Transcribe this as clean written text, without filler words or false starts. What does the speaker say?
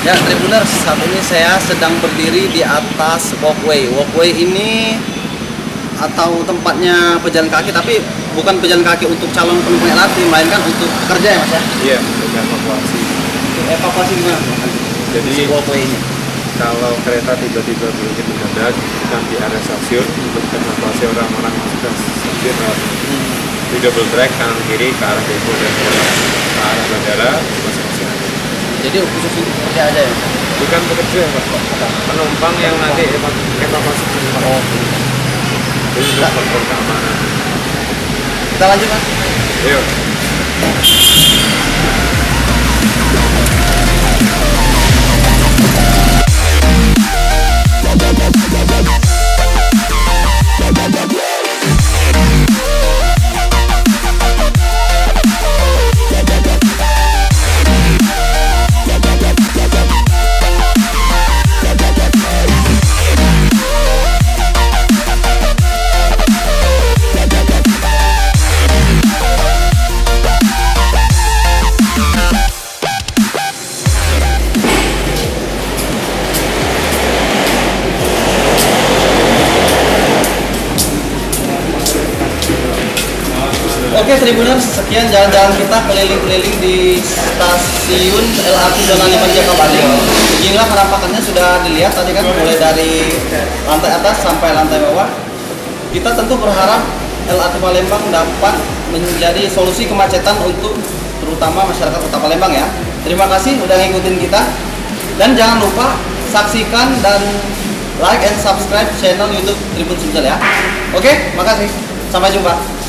Ya, Tribuners, saat ini saya sedang berdiri di atas walkway. Walkway ini atau tempatnya pejalan kaki, tapi bukan pejalan kaki untuk calon penumpang LRT, melainkan untuk pekerja ya Mas ya? Iya, untuk evakuasi. Untuk evakuasi gimana? Jadi Si walkway ini. kalau kereta tiba-tiba berhenti mendadak dan di area stasiun untuk evakuasi orang-orang masuk ke stasiun di double track kanan kiri ke arah depo dan ke arah bandara masing-masing. Jadi khusus untuk pekerja aja ya? Bukan pekerja Pak, penumpang yang nanti evakuasi ke rumah. Jadi untuk faktor keamanan. Kita lanjut Mas. Ayo. Oke Tribuners, sekian jalan-jalan kita keliling-keliling di stasiun LRT Zona 5 Jakabaring. Beginilah penampakannya sudah dilihat tadi kan, mulai dari lantai atas sampai lantai bawah. Kita tentu berharap LRT Palembang dapat menjadi solusi kemacetan untuk terutama masyarakat Kota Palembang ya. Terima kasih udah ngikutin kita. Dan jangan lupa saksikan dan like and subscribe channel YouTube Tribun Sumsel ya. Oke, makasih. Sampai jumpa.